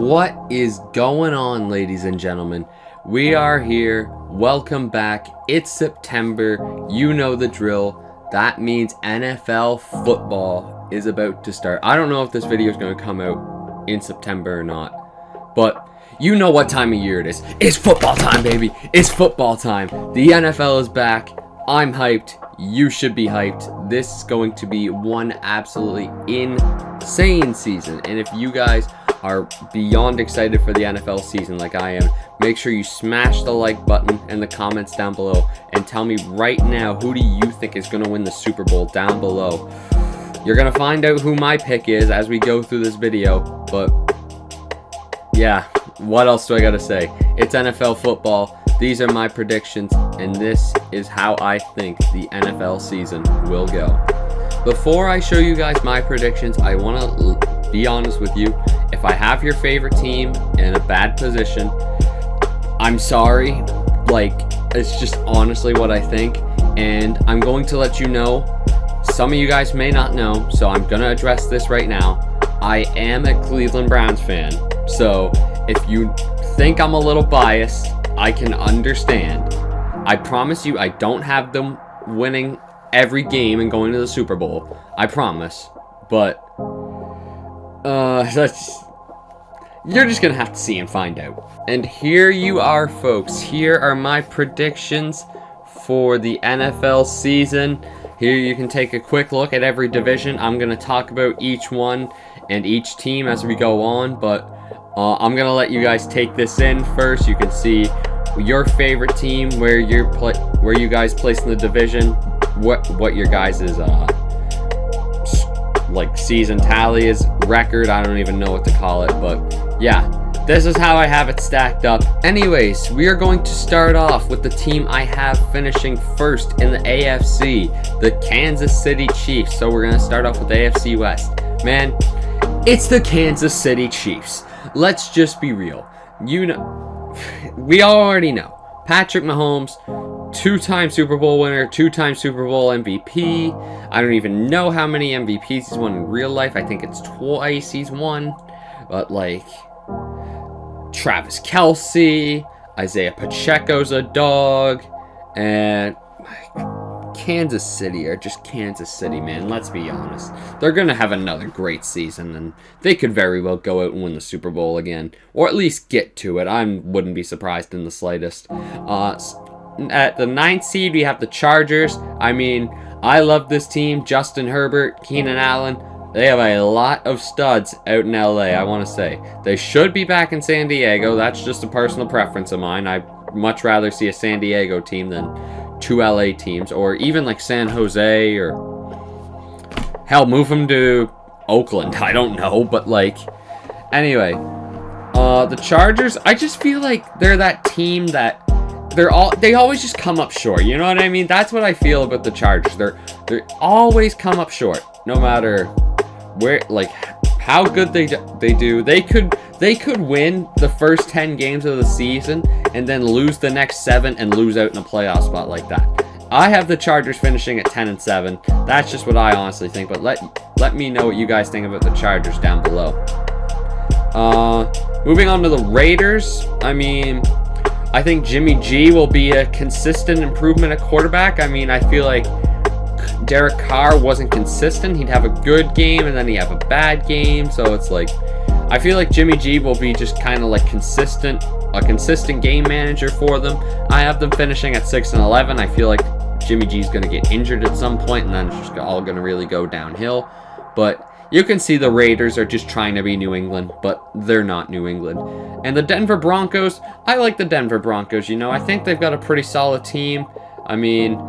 What is going on, ladies and gentlemen? We are here. Welcome back. It's September. You know the drill. That means NFL football is about to start. I don't know if this video is going to come out in September or not, but you know what time of year it is. It's football time, baby. It's football time. The NFL is back. I'm hyped. You should be hyped. This is going to be one absolutely insane season. And if you guys are beyond excited for the NFL season like I am, make sure you smash the like button in the comments down below and tell me right now, who do you think is going to win the Super Bowl down below. You're going to find out who my pick is as we go through this video, but yeah, what else do I got to say? It's NFL football. These are my predictions, and this is how I think the NFL season will go. Before I show you guys my predictions, I want to be honest with you. If I have your favorite team in a bad position, I'm sorry. Like, it's just honestly what I think. And I'm going to let you know, some of you guys may not know, so I'm going to address this right now. I am a Cleveland Browns fan. So if you think I'm a little biased, I can understand. I promise you, I don't have them winning every game and going to the Super Bowl. I promise. But you're just gonna have to see and find out. And here you are, folks. Here are my predictions for the NFL season. Here you can take a quick look at every division. I'm gonna talk about each one and each team as we go on, but I'm gonna let you guys take this in first. You can see your favorite team, where you guys place in the division, what your guys' like season tally is, record, I don't even know what to call it, but yeah, this is how I have it stacked up. Anyways, we are going to start off with the team I have finishing first in the AFC, the Kansas City Chiefs. So we're going to start off with the AFC West. Man, it's the Kansas City Chiefs. Let's just be real. You know, we already know. Patrick Mahomes, two-time Super Bowl winner, two-time Super Bowl MVP. I don't even know how many MVPs he's won in real life. I think it's twice he's won. But, like, Travis Kelce, Isaiah Pacheco's a dog, and Kansas City are just Kansas City, man. Let's be honest. They're going to have another great season, and they could very well go out and win the Super Bowl again, or at least get to it. I wouldn't be surprised in the slightest. At the 9th seed, we have the Chargers. I mean, I love this team. Justin Herbert, Keenan Allen. They have a lot of studs out in LA, I want to say. They should be back in San Diego. That's just a personal preference of mine. I'd much rather see a San Diego team than two LA teams, or even like San Jose, or hell, move them to Oakland. I don't know, but like, anyway, the Chargers, I just feel like they're that team that they always just come up short. You know what I mean? That's what I feel about the Chargers. They always come up short, no matter where, like, how good they do. They could win the first 10 games of the season and then lose the next 7 and lose out in a playoff spot like that. I have the Chargers finishing at 10-7. That's just what I honestly think. But let me know what you guys think about the Chargers down below. Moving on to the Raiders. I mean, I think Jimmy G will be a consistent improvement at quarterback. I mean, I feel like Derek Carr wasn't consistent. He'd have a good game and then he'd have a bad game. So it's like, I feel like Jimmy G will be just kind of like a consistent game manager for them. I have them finishing at 6-11. I feel like Jimmy G's going to get injured at some point, and then it's just all going to really go downhill. But you can see the Raiders are just trying to be New England, but they're not New England. And the Denver Broncos, I like the Denver Broncos. You know, I think they've got a pretty solid team. I mean,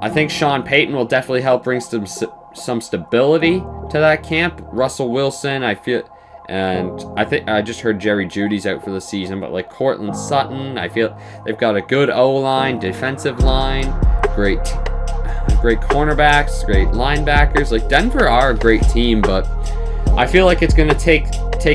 I think Sean Payton will definitely help bring some stability to that camp. Russell Wilson, I feel, and I think I just heard Jerry Jeudy's out for the season, but like Cortland Sutton, I feel they've got a good O-line, defensive line, great cornerbacks, great linebackers. Like, Denver are a great team, but I feel like it's going to take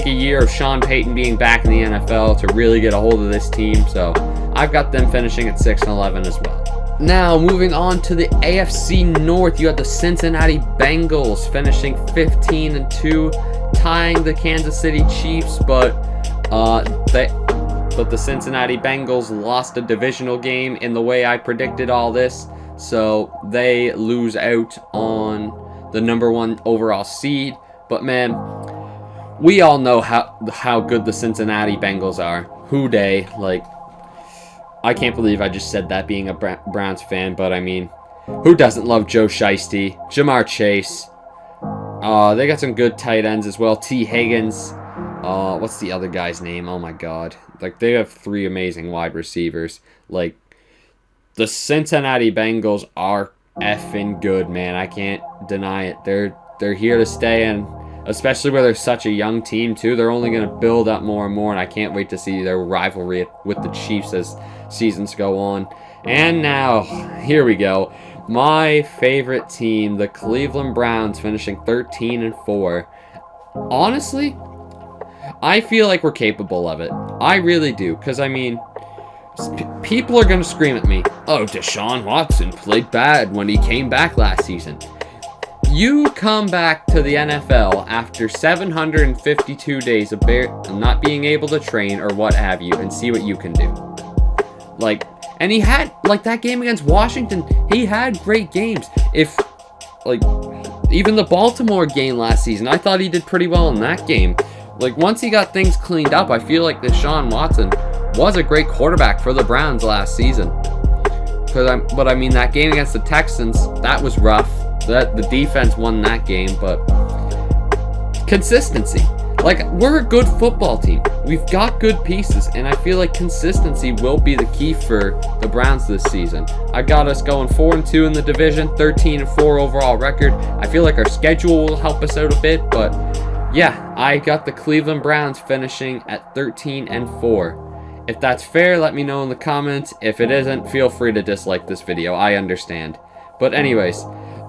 a year of Sean Payton being back in the NFL to really get a hold of this team. So I've got them finishing at 6-11 as well. Now, moving on to the AFC North, you have the Cincinnati Bengals finishing 15-2, tying the Kansas City Chiefs, but But the Cincinnati Bengals lost a divisional game in the way I predicted all this, so they lose out on the number 1 overall seed. But man, we all know how good the Cincinnati Bengals are. Who dey? Like, I can't believe I just said that being a Browns fan, but I mean, who doesn't love Joe Shiesty, Jamar Chase? They got some good tight ends as well. T. Higgins. What's the other guy's name? Oh my god. Like, they have 3 amazing wide receivers. Like, the Cincinnati Bengals are effing good, man. I can't deny it. They're here to stay, and especially where they're such a young team, too. They're only going to build up more and more, and I can't wait to see their rivalry with the Chiefs as seasons go on. And now, here we go. My favorite team, the Cleveland Browns, finishing 13-4. Honestly, I feel like we're capable of it. I really do. Because, I mean, people are going to scream at me, oh, Deshaun Watson played bad when he came back last season. You come back to the NFL after 752 days of not being able to train or what have you and see what you can do. Like, and he had, like, that game against Washington, he had great games. If, like, even the Baltimore game last season, I thought he did pretty well in that game. Like, once he got things cleaned up, I feel like Deshaun Watson was a great quarterback for the Browns last season. But I mean, that game against the Texans, that was rough. The defense won that game, but consistency. Like, we're a good football team. We've got good pieces, and I feel like consistency will be the key for the Browns this season. I got us going 4-2 in the division, 13-4 overall record. I feel like our schedule will help us out a bit, but yeah, I got the Cleveland Browns finishing at 13-4. If that's fair, let me know in the comments. If it isn't, feel free to dislike this video. I understand. But anyways,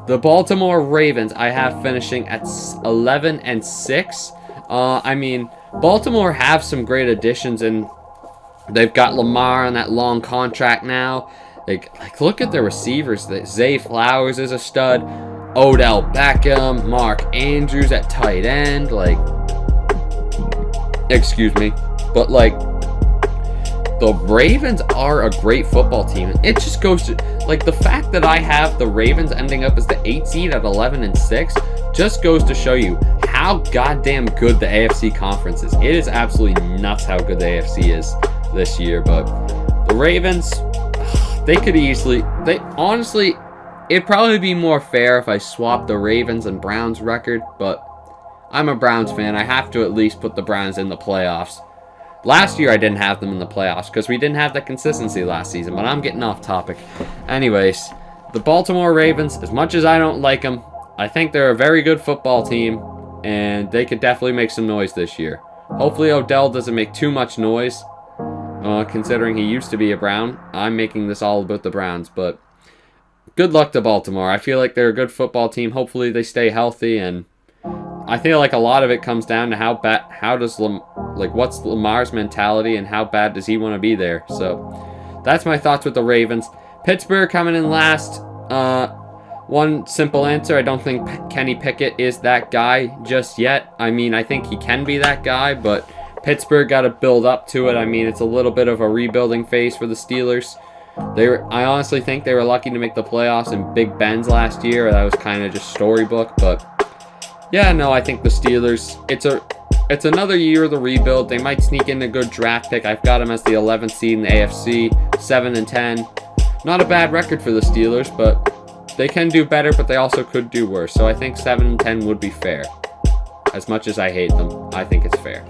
the Baltimore Ravens I have finishing at 11-6. I mean, Baltimore have some great additions, and they've got Lamar on that long contract now. Like look at the receivers. Zay Flowers is a stud. Odell Beckham, Mark Andrews at tight end. Like, excuse me, but like, the Ravens are a great football team. It just goes to, like, the fact that I have the Ravens ending up as the 8th seed at 11-6 just goes to show you how goddamn good the AFC conference is. It is absolutely nuts how good the AFC is this year. But the Ravens, they could easily, honestly, it'd probably be more fair if I swapped the Ravens and Browns record, but I'm a Browns fan. I have to at least put the Browns in the playoffs. Last year I didn't have them in the playoffs because we didn't have the consistency last season, but I'm getting off topic. Anyways, the Baltimore Ravens, as much as I don't like them, I think they're a very good football team, and they could definitely make some noise this year. Hopefully Odell doesn't make too much noise, considering he used to be a Brown. I'm making this all about the Browns, but good luck to Baltimore. I feel like they're a good football team. Hopefully they stay healthy, and I feel like a lot of it comes down to what's Lamar's mentality and how bad does he want to be there. So that's my thoughts with the Ravens. Pittsburgh coming in last. One simple answer, I don't think Kenny Pickett is that guy just yet. I mean, I think he can be that guy, but Pittsburgh got to build up to it. I mean, it's a little bit of a rebuilding phase for the Steelers. I honestly think they were lucky to make the playoffs in Big Ben's last year. That was kind of just storybook, but yeah, no, I think the Steelers, it's another year of the rebuild. They might sneak in a good draft pick. I've got them as the 11th seed in the AFC, 7-10. Not a bad record for the Steelers, but they can do better, but they also could do worse. So I think 7-10 would be fair. As much as I hate them, I think it's fair.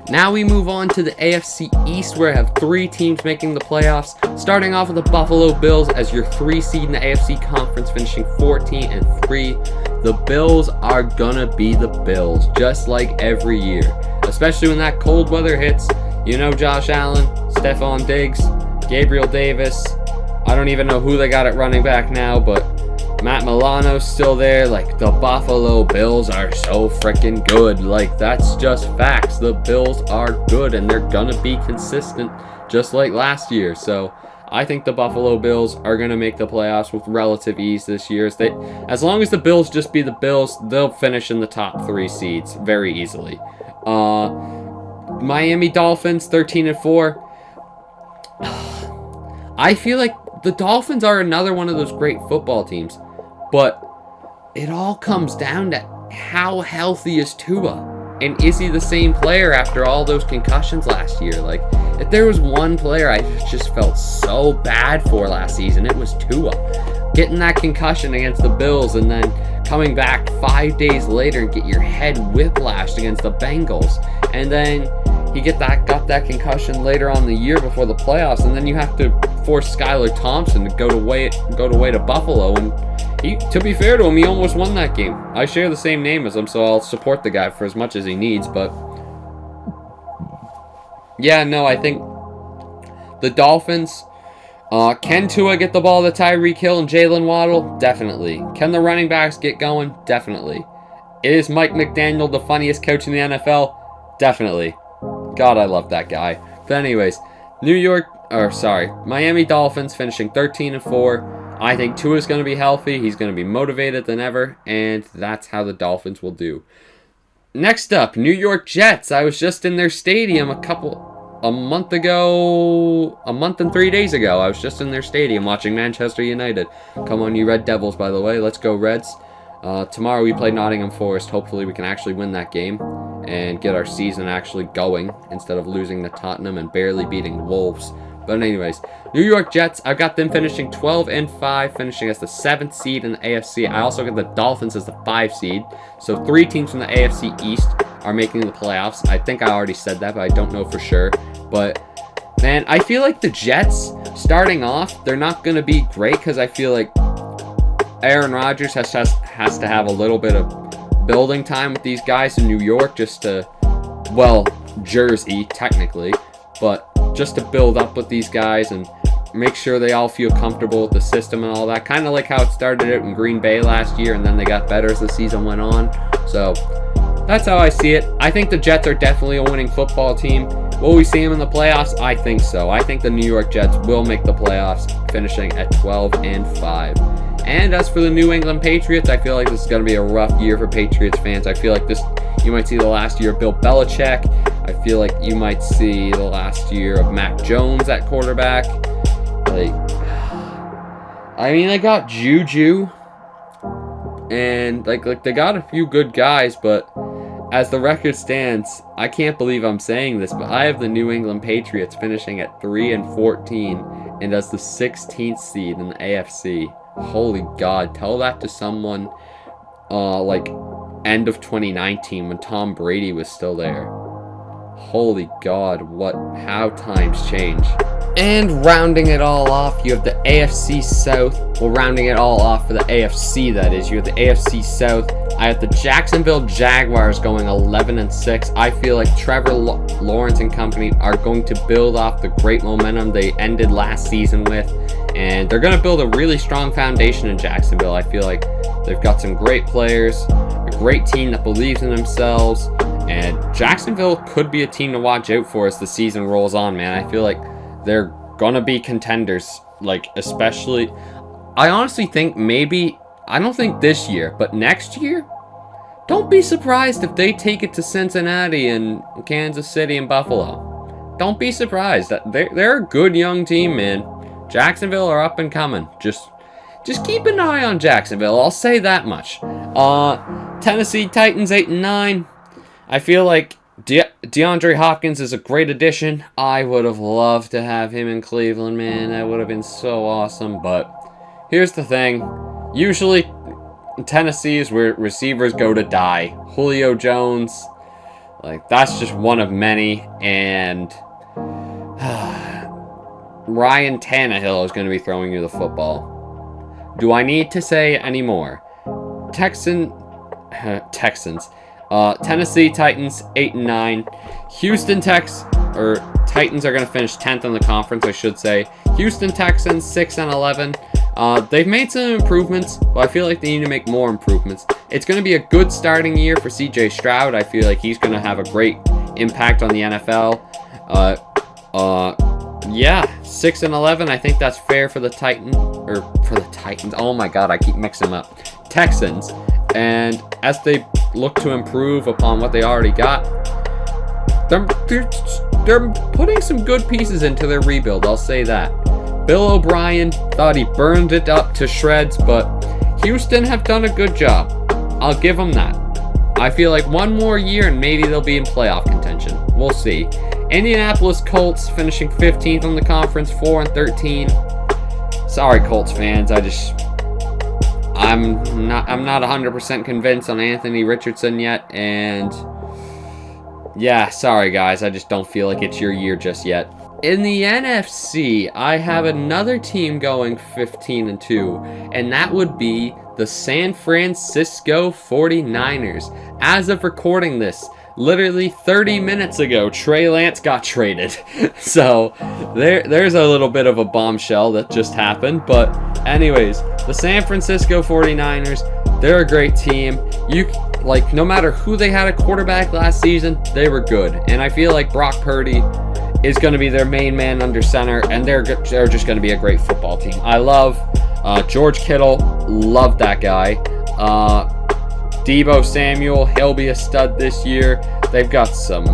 Now we move on to the AFC East, where I have 3 teams making the playoffs. Starting off with the Buffalo Bills as your 3 seed in the AFC Conference, finishing 14-3. The Bills are gonna be the Bills, just like every year. Especially when that cold weather hits. You know, Josh Allen, Stephon Diggs, Gabriel Davis. I don't even know who they got at running back now, but Matt Milano's still there. Like, the Buffalo Bills are so freaking good. Like, that's just facts. The Bills are good, and they're gonna be consistent, just like last year. So I think the Buffalo Bills are gonna make the playoffs with relative ease this year. As long as the Bills just be the Bills, they'll finish in the top 3 seeds very easily. Miami Dolphins 13-4. I feel like the Dolphins are another one of those great football teams, but it all comes down to how healthy is Tua? And is he the same player after all those concussions last year? Like, if there was one player I just felt so bad for last season, it was Tua. Getting that concussion against the Bills and then coming back 5 days later and get your head whiplashed against the Bengals. And then he got that concussion later on in the year before the playoffs, and then you have to force Skylar Thompson to go away to Buffalo. And to be fair to him, he almost won that game. I share the same name as him, so I'll support the guy for as much as he needs. But yeah, no, I think the Dolphins. Can Tua get the ball to Tyreek Hill and Jalen Waddle? Definitely. Can the running backs get going? Definitely. Is Mike McDaniel the funniest coach in the NFL? Definitely. God, I love that guy. But anyways, Miami Dolphins finishing 13-4. I think Tua's going to be healthy. He's going to be motivated than ever, and that's how the Dolphins will do. Next up, New York Jets. I was just in their stadium a month and 3 days ago. I was just in their stadium watching Manchester United. Come on, you Red Devils, by the way. Let's go, Reds. Tomorrow we play Nottingham Forest. Hopefully we can actually win that game and get our season actually going instead of losing to Tottenham and barely beating Wolves. But anyways, New York Jets, I've got them finishing 12-5, finishing as the 7th seed in the AFC. I also got the Dolphins as the 5 seed. So 3 teams from the AFC East are making the playoffs. I think I already said that, but I don't know for sure. But, man, I feel like the Jets, starting off, they're not going to be great because I feel like Aaron Rodgers has to have a little bit of building time with these guys in New York just to, well, Jersey, technically, but just to build up with these guys and make sure they all feel comfortable with the system and all that. Kind of like how it started out in Green Bay last year, and then they got better as the season went on. So that's how I see it. I think the Jets are definitely a winning football team. Will we see them in the playoffs? I think so. I think the New York Jets will make the playoffs, finishing at 12-5. And as for the New England Patriots, I feel like this is going to be a rough year for Patriots fans. I feel like you might see the last year of Bill Belichick. I feel like you might see the last year of Mac Jones at quarterback. They got Juju, and like they got a few good guys, but as the record stands, I can't believe I'm saying this, but I have the New England Patriots finishing at 3-14 and as the 16th seed in the AFC. Holy God, tell that to someone end of 2019 when Tom Brady was still there. Holy God, how times change. And rounding it all off, you have the AFC South. Well, rounding it all off for the AFC, that is. You have the AFC South. I have the Jacksonville Jaguars going 11-6. I feel like Trevor Lawrence and company are going to build off the great momentum they ended last season with. And they're going to build a really strong foundation in Jacksonville. I feel like they've got some great players, a great team that believes in themselves. And Jacksonville could be a team to watch out for as the season rolls on, man. I feel like they're gonna be contenders, especially. I honestly think I don't think this year, but next year, don't be surprised if they take it to Cincinnati and Kansas City and Buffalo. Don't be surprised. They're a good young team, man. Jacksonville are up and coming. Just keep an eye on Jacksonville. I'll say that much. Tennessee Titans 8-9. I feel like DeAndre Hopkins is a great addition. I would have loved to have him in Cleveland, man. That would have been so awesome. But here's the thing. Usually, Tennessee is where receivers go to die. Julio Jones, that's just one of many. And Ryan Tannehill is going to be throwing you the football. Do I need to say any more? Texans. Tennessee Titans 8-9. Houston Titans are going to finish 10th in the conference, I should say. Houston Texans 6-11. They've made some improvements, but I feel like they need to make more improvements. It's going to be a good starting year for CJ Stroud. I feel like he's going to have a great impact on the NFL. 6-11. I think that's fair for the Titans. Oh my God, I keep mixing them up. Texans. And as they look to improve upon what they already got, they're putting some good pieces into their rebuild, I'll say that. Bill O'Brien thought he burned it up to shreds, but Houston have done a good job. I'll give them that. I feel like one more year and maybe they'll be in playoff contention. We'll see. Indianapolis Colts finishing 15th on the conference, 4-13. Sorry, Colts fans. I'm not 100% convinced on Anthony Richardson yet, and yeah, sorry guys. I just don't feel like it's your year just yet. In the NFC, I have another team going 15-2, and that would be the San Francisco 49ers. As of recording this, literally 30 minutes ago, Trey Lance got traded. So, there's a little bit of a bombshell that just happened. But anyways, the San Francisco 49ers, they're a great team. No matter who they had a quarterback last season, they were good. And I feel like Brock Purdy is going to be their main man under center, and they're just going to be a great football team. I love George Kittle, love that guy. Deebo Samuel, he'll be a stud this year. They've got some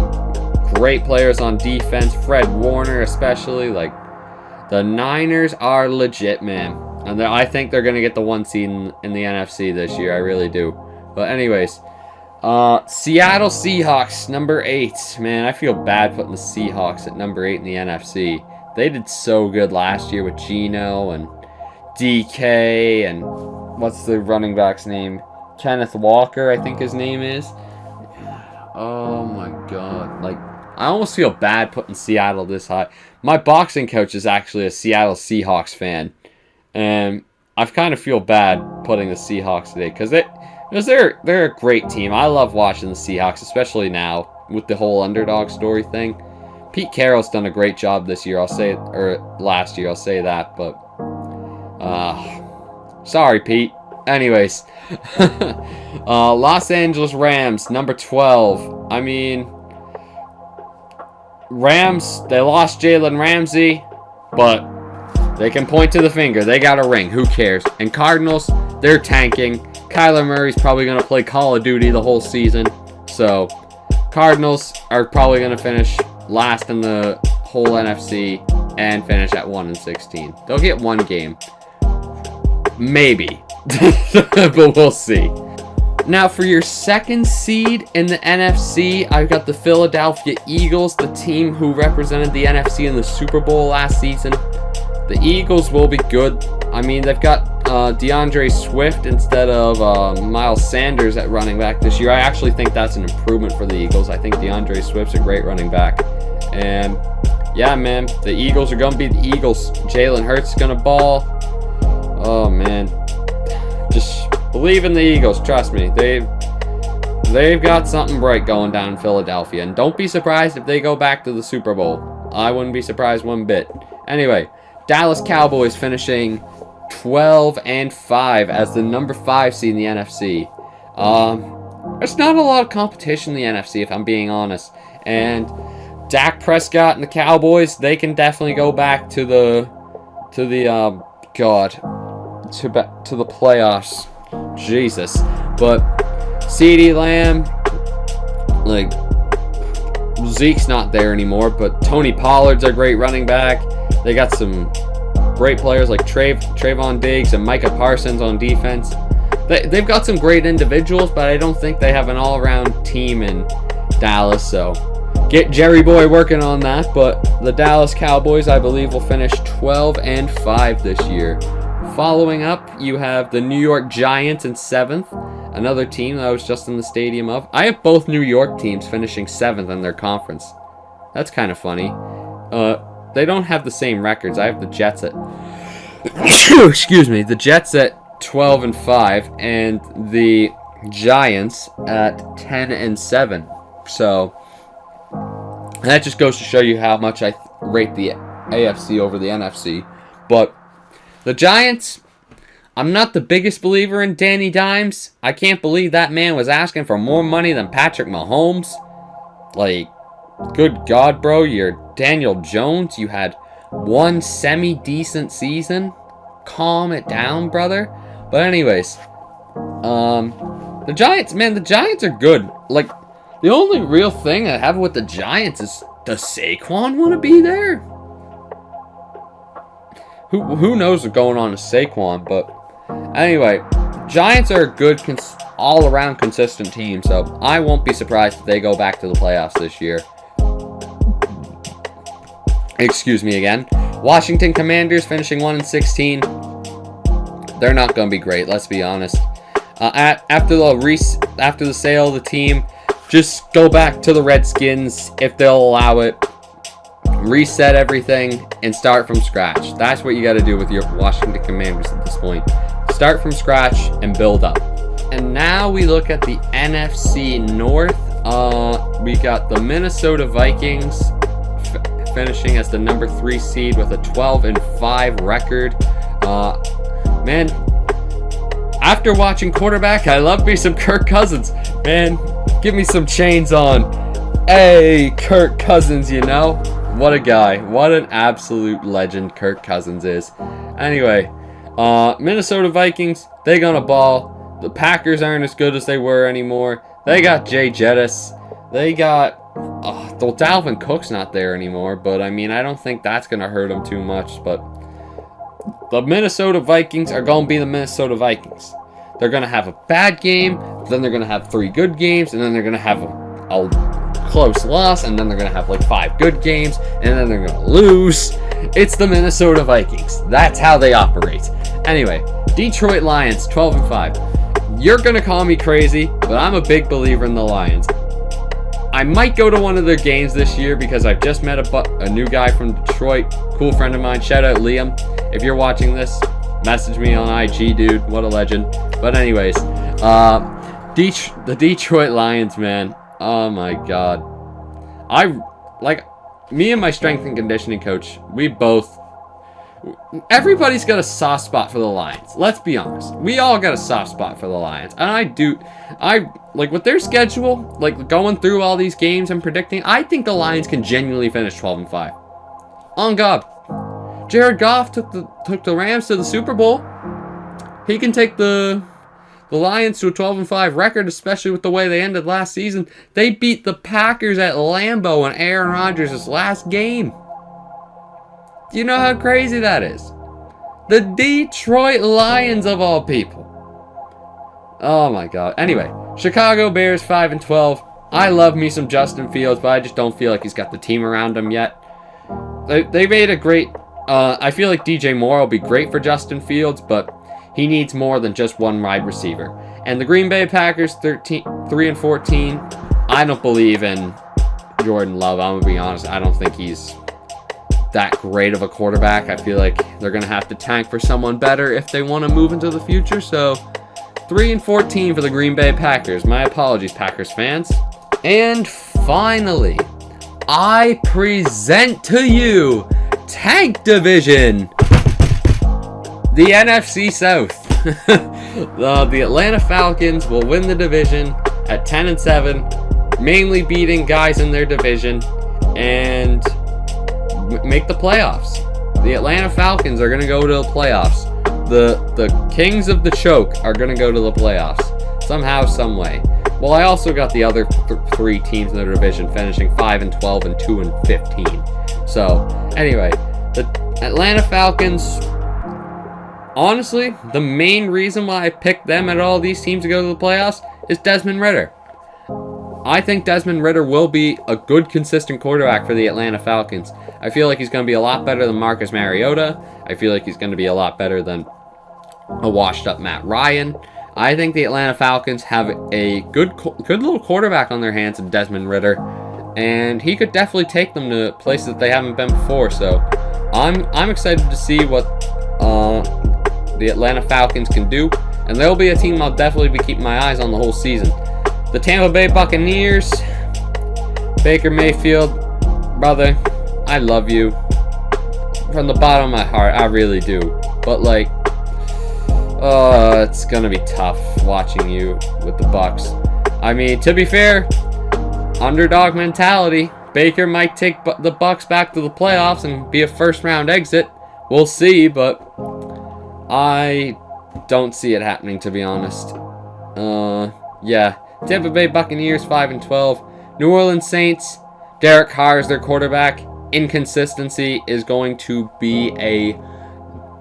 great players on defense, Fred Warner especially. Like, the Niners are legit, man. And I think they're going to get the 1 seed in the NFC this year. I really do. But anyways, Seattle Seahawks, number 8. Man, I feel bad putting the Seahawks at number 8 in the NFC. They did so good last year with Geno and DK and what's the running back's name? Kenneth Walker, I think his name is. Oh my god. Like, I almost feel bad putting Seattle this high. My boxing coach is actually a Seattle Seahawks fan. And I kind of feel bad putting the Seahawks today because they're a great team. I love watching the Seahawks, especially now with the whole underdog story thing. Pete Carroll's done a great job this year, last year, I'll say that, but sorry, Pete. Anyways, Los Angeles Rams, number 12. I mean, Rams, they lost Jalen Ramsey, but they can point to the finger. They got a ring. Who cares? And Cardinals, they're tanking. Kyler Murray's probably going to play Call of Duty the whole season. So, Cardinals are probably going to finish last in the whole NFC and finish at 1-16. They'll get one game. Maybe. But we'll see. Now, for your second seed in the NFC, I've got the Philadelphia Eagles, the team who represented the NFC in the Super Bowl last season. The Eagles will be good. I mean, they've got DeAndre Swift instead of Miles Sanders at running back this year. I actually think that's an improvement for the Eagles. I think DeAndre Swift's a great running back. And, yeah, man, the Eagles are going to be the Eagles. Jalen Hurts is going to ball. Oh, man. Just believe in the Eagles. Trust me. They've got something bright going down in Philadelphia. And don't be surprised if they go back to the Super Bowl. I wouldn't be surprised one bit. Anyway, Dallas Cowboys finishing 12-5 as the number 5 seed in the NFC. There's not a lot of competition in the NFC, if I'm being honest. And Dak Prescott and the Cowboys, they can definitely go back to the playoffs. Jesus. But CeeDee Lamb, like, Zeke's not there anymore, but Tony Pollard's a great running back. They got some great players like Trayvon Diggs and Micah Parsons on defense. They've got some great individuals, but I don't think they have an all-around team in Dallas, so get Jerry Boy working on that. But the Dallas Cowboys, I believe, will finish 12-5 this year. Following up, you have the New York Giants in 7th, another team that I was just in the stadium of. I have both New York teams finishing 7th in their conference. That's kind of funny. They don't have the same records. I have the Jets at excuse me, the Jets at 12-5 and the Giants at 10-7. So that just goes to show you how much I rate the AFC over the NFC. But the Giants, I'm not the biggest believer in Danny Dimes. I can't believe that man was asking for more money than Patrick Mahomes. Like, good God, bro, you're Daniel Jones. You had one semi-decent season. Calm it down, brother. But anyways, the Giants, man, the Giants are good. Like, The only real thing I have with the Giants is, does Saquon want to be there? Who knows what's going on with Saquon, but anyway, Giants are a good, all-around consistent team, so I won't be surprised if they go back to the playoffs this year. Excuse me again. Washington Commanders finishing 1-16. They're not going to be great, let's be honest. After the sale of the team, just go back to the Redskins if they'll allow it. Reset everything and start from scratch. That's what you got to do with your Washington Commanders at this point. Start from scratch and build up. And now we look at the NFC North. We got the Minnesota Vikings finishing as the number 3 seed with a 12-5 record. Man, after watching quarterback, I love me some Kirk Cousins. Man, give me some chains on. Hey, Kirk Cousins, you know? What a guy. What an absolute legend Kirk Cousins is. Anyway, Minnesota Vikings, they gonna ball. The Packers aren't as good as they were anymore. They got Jay Jettis. They got... well, Dalvin Cook's not there anymore, but I mean, I don't think that's gonna hurt them too much, but... the Minnesota Vikings are going to be the Minnesota Vikings. They're going to have a bad game, then they're going to have 3 good games, and then they're going to have a close loss, and then they're going to have like 5 good games, and then they're going to lose. It's the Minnesota Vikings. That's how they operate. Anyway, Detroit Lions, 12-5. You're going to call me crazy, but I'm a big believer in the Lions. I might go to one of their games this year because I've just met a new guy from Detroit, cool friend of mine. Shout out Liam. If you're watching this, message me on IG, dude. What a legend. But anyways, the Detroit Lions, man. Oh my God. Me and my strength and conditioning coach, everybody's got a soft spot for the Lions. Let's be honest. We all got a soft spot for the Lions. And I with their schedule, like going through all these games and predicting, I think the Lions can genuinely finish 12-5. On God. Jared Goff took the Rams to the Super Bowl. He can take the Lions to a 12-5 record, especially with the way they ended last season. They beat the Packers at Lambeau in Aaron Rodgers' last game. Do you know how crazy that is? The Detroit Lions of all people. Oh my God. Anyway, Chicago Bears 5-12. I love me some Justin Fields, but I just don't feel like he's got the team around him yet. They made a great... I feel like DJ Moore will be great for Justin Fields, but he needs more than just one wide receiver. And the Green Bay Packers 3-14. I don't believe in Jordan Love. I'm gonna be honest. I don't think he's that great of a quarterback. I feel like they're gonna have to tank for someone better if they want to move into the future. So 3-14 for the Green Bay Packers. My apologies, Packers fans. And finally, I present to you Tank Division, the NFC South. The Atlanta Falcons will win the division at 10-7, mainly beating guys in their division and make the playoffs. The Atlanta Falcons are going to go to the playoffs. The Kings of the Choke are going to go to the playoffs somehow, some way. Well, I also got the other 3 teams in the division finishing 5-12 and 2-15. So, anyway, the Atlanta Falcons, honestly, the main reason why I picked them at all these teams to go to the playoffs is Desmond Ridder. I think Desmond Ridder will be a good, consistent quarterback for the Atlanta Falcons. I feel like he's going to be a lot better than Marcus Mariota. I feel like he's going to be a lot better than a washed-up Matt Ryan. I think the Atlanta Falcons have a good little quarterback on their hands in Desmond Ridder, and he could definitely take them to places that they haven't been before. So I'm excited to see what the Atlanta Falcons can do, and they'll be a team I'll definitely be keeping my eyes on the whole season. The Tampa Bay Buccaneers, Baker Mayfield, brother, I love you from the bottom of my heart. I really do. But it's gonna be tough watching you with the Bucs. I mean, to be fair, underdog mentality. Baker might take the Bucs back to the playoffs and be a first-round exit. We'll see, but I don't see it happening, to be honest. Yeah. Tampa Bay Buccaneers 5-12. New Orleans Saints, Derek Carr is their quarterback. Inconsistency is going to be a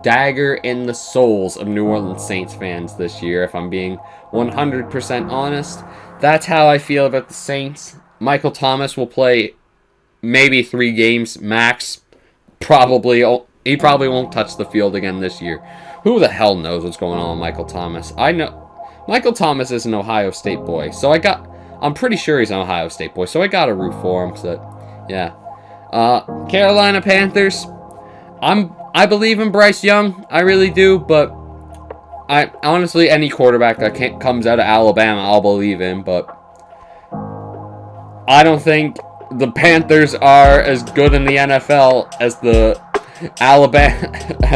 dagger in the souls of New Orleans Saints fans this year, if I'm being 100% honest. That's how I feel about the Saints. Michael Thomas will play maybe 3 games max. He probably won't touch the field again this year. Who the hell knows what's going on with Michael Thomas? I know Michael Thomas is an Ohio State boy, so I'm pretty sure he's an Ohio State boy, so I gotta root for him. So, yeah. Carolina Panthers. I believe in Bryce Young, I really do, but I honestly, any quarterback that comes out of Alabama, I'll believe in, but I don't think the Panthers are as good in the NFL as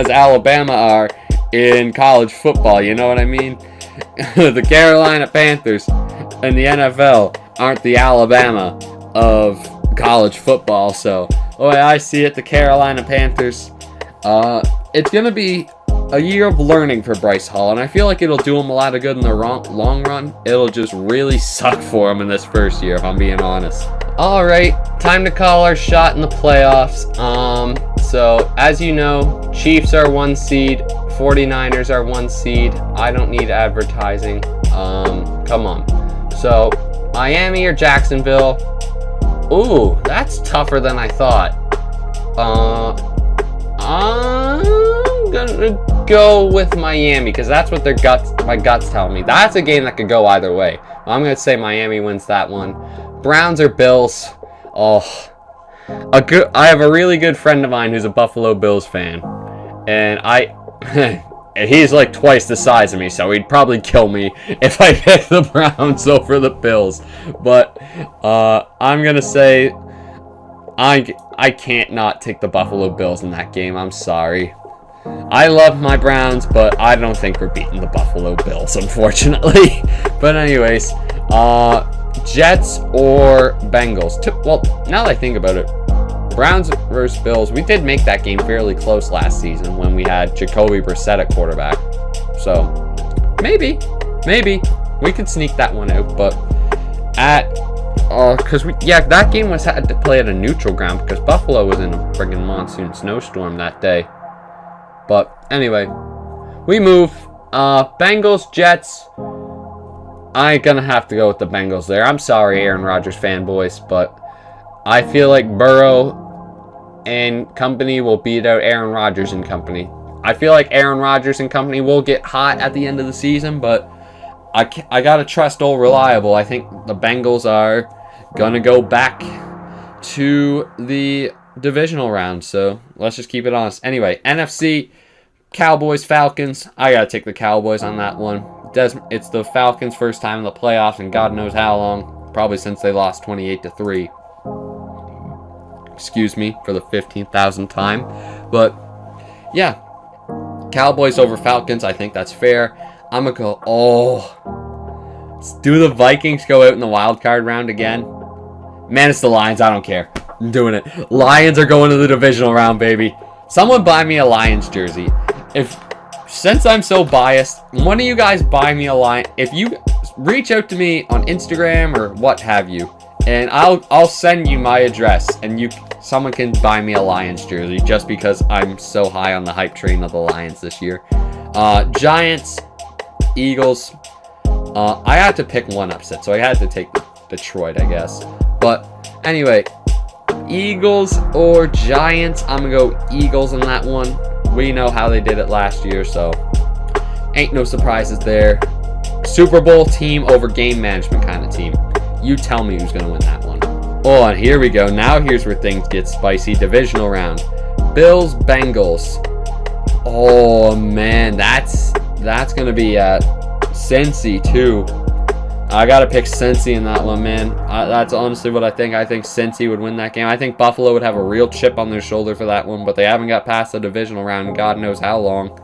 Alabama are in college football, you know what I mean? The Carolina Panthers in the NFL aren't the Alabama of college football, so the way I see it, the Carolina Panthers, it's going to be a year of learning for Bryce Hall, and I feel like it'll do him a lot of good in the long run. It'll just really suck for him in this first year, if I'm being honest. Alright, time to call our shot in the playoffs. So, as you know, Chiefs are 1 seed, 49ers are 1 seed. I don't need advertising. Come on. So, Miami or Jacksonville? Ooh, that's tougher than I thought. I'm gonna go with Miami because that's what my guts tell me. That's a game that could go either way. I'm gonna say Miami wins that one. Browns or Bills? Oh, I have a really good friend of mine who's a Buffalo Bills fan, and he's like twice the size of me, so he'd probably kill me if I picked the Browns over the Bills. But I'm gonna say I can't not take the Buffalo Bills in that game. I'm sorry. I love my Browns, but I don't think we're beating the Buffalo Bills, unfortunately. But anyways, Jets or Bengals? Well, now that I think about it, Browns versus Bills, we did make that game fairly close last season when we had Jacoby Brissett at quarterback. So, maybe, we could sneak that one out, but that game had to play at a neutral ground because Buffalo was in a friggin' monsoon snowstorm that day. But anyway, we move. Bengals, Jets. I'm gonna have to go with the Bengals there. I'm sorry, Aaron Rodgers fanboys, but I feel like Burrow and company will beat out Aaron Rodgers and company. I feel like Aaron Rodgers and company will get hot at the end of the season, but I gotta trust Old Reliable. I think the Bengals are gonna go back to the divisional round, so let's just keep it honest. Anyway, NFC, Cowboys, Falcons. I gotta take the Cowboys on that one. It's the Falcons' first time in the playoffs, and God knows how long. Probably since they lost 28-3. Excuse me for the 15,000th time. But yeah, Cowboys over Falcons. I think that's fair. I'm gonna go. Do the Vikings go out in the wild card round again? Man, it's the Lions. I don't care. I'm doing it. Lions are going to the divisional round, baby. Someone buy me a Lions jersey. Since I'm so biased, one of you guys buy me a Lion. If you reach out to me on Instagram or what have you, and I'll send you my address, and someone can buy me a Lions jersey just because I'm so high on the hype train of the Lions this year. Giants, Eagles. I had to pick one upset, so I had to take Detroit, I guess. But anyway, Eagles or Giants, I'm going to go Eagles in that one. We know how they did it last year, so ain't no surprises there. Super Bowl team over game management kind of team. You tell me who's going to win that one. Oh, and here we go. Now here's where things get spicy. Divisional round. Bills, Bengals. Oh, man. That's going to be at Cincy, too. I got to pick Cincy in that one, man. That's honestly what I think. I think Cincy would win that game. I think Buffalo would have a real chip on their shoulder for that one, but they haven't got past the divisional round in God knows how long.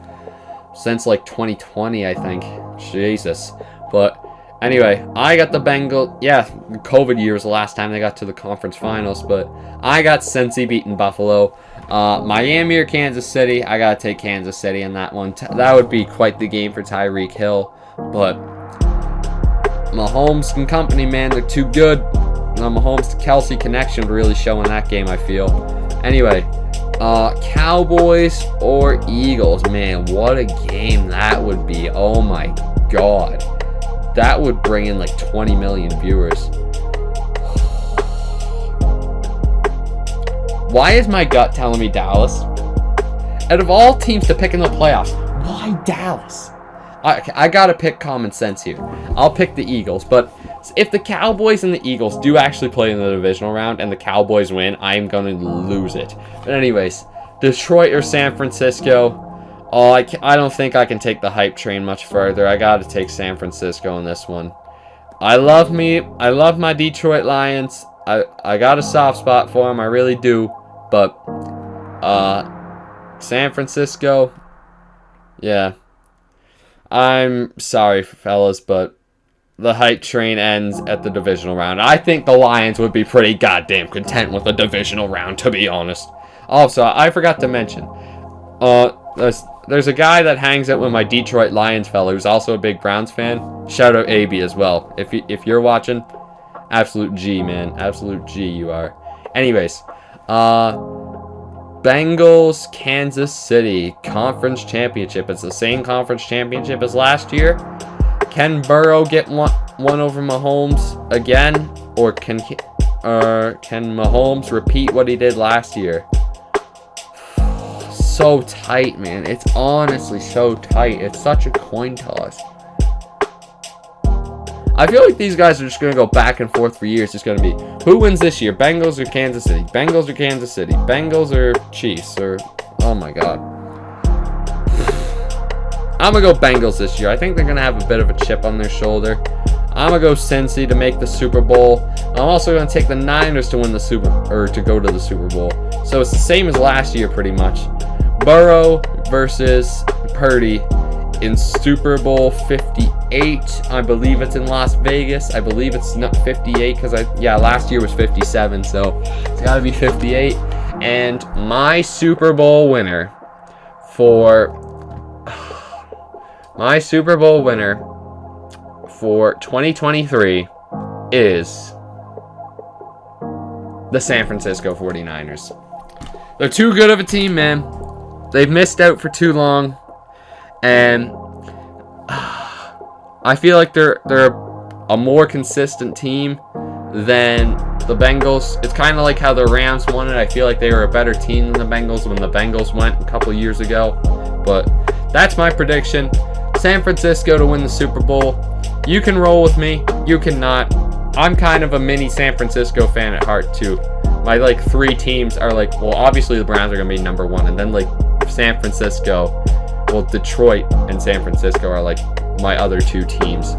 Since like 2020, I think. Jesus. But anyway, I got the Bengals. Yeah, the COVID year was the last time they got to the conference finals, but I got Cincy beating Buffalo. Miami or Kansas City, I got to take Kansas City in that one. That would be quite the game for Tyreek Hill, but Mahomes and company, man, they're too good. Mahomes to Kelsey connection really showing that game, I feel. Anyway, Cowboys or Eagles? Man, what a game that would be. Oh my God. That would bring in like 20 million viewers. Why is my gut telling me Dallas? Out of all teams to pick in the playoffs, why Dallas? I gotta pick common sense here. I'll pick the Eagles, but if the Cowboys and the Eagles do actually play in the divisional round and the Cowboys win, I'm gonna lose it. But anyways, Detroit or San Francisco? Oh, I don't think I can take the hype train much further. I gotta take San Francisco in this one. I love my Detroit Lions. I got a soft spot for them, I really do. But San Francisco, yeah. I'm sorry, fellas, but the hype train ends at the divisional round. I think the Lions would be pretty goddamn content with a divisional round, to be honest. Also, I forgot to mention, there's a guy that hangs out with my Detroit Lions fella who's also a big Browns fan. Shout out AB as well. If you're watching, absolute G, man. Absolute G you are. Anyways, Bengals, Kansas City, conference championship. It's the same conference championship as last year. Can Burrow get one over Mahomes again? Or can Mahomes repeat what he did last year? So tight, man. It's honestly so tight. It's such a coin toss. I feel like these guys are just going to go back and forth for years. It's going to be, who wins this year? Bengals or Kansas City? Bengals or Kansas City? Bengals or Chiefs? Or, oh my God. I'm going to go Bengals this year. I think they're going to have a bit of a chip on their shoulder. I'm going to go Cincy to make the Super Bowl. I'm also going to take the Niners to win the to go to the Super Bowl. So it's the same as last year pretty much. Burrow versus Purdy in Super Bowl 58. I believe it's in Las Vegas. I believe it's not 58 because last year was 57, so it's got to be 58. And my Super Bowl winner for 2023 is the San Francisco 49ers. They're too good of a team, man. They've missed out for too long. And I feel like they're a more consistent team than the Bengals. It's kind of like how the Rams won it. I feel like they were a better team than the Bengals when the Bengals went a couple years ago. But that's my prediction. San Francisco to win the Super Bowl. You can roll with me. You cannot. I'm kind of a mini San Francisco fan at heart too. My three teams are obviously the Browns are going to be number one. And then San Francisco. Well, Detroit and San Francisco are my other two teams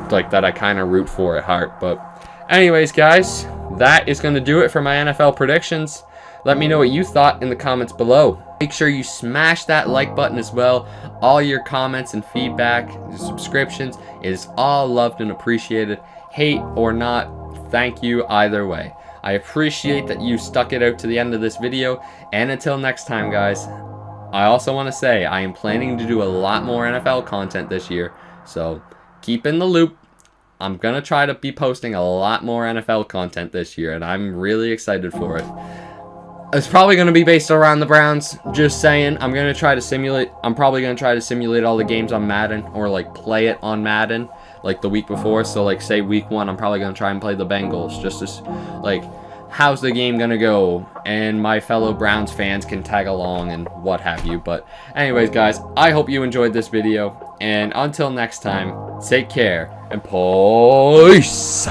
that I kind of root for at heart. But anyways, guys, that is going to do it for my NFL predictions. Let me know what you thought in the comments below. Make sure you smash that like button as well. All your comments and feedback, your subscriptions, it is all loved and appreciated. Hate or not, thank you either way. I appreciate that you stuck it out to the end of this video. And until next time, guys, I also want to say I am planning to do a lot more NFL content this year, so keep in the loop. I'm going to try to be posting a lot more NFL content this year, and I'm really excited for it. It's probably going to be based around the Browns, just saying. I'm probably going to try to simulate all the games on Madden, or play it on Madden the week before. So say week 1, I'm probably going to try and play the Bengals, just as how's the game gonna go, and my fellow Browns fans can tag along and what have you. But anyways, guys, I hope you enjoyed this video, and until next time, take care and peace.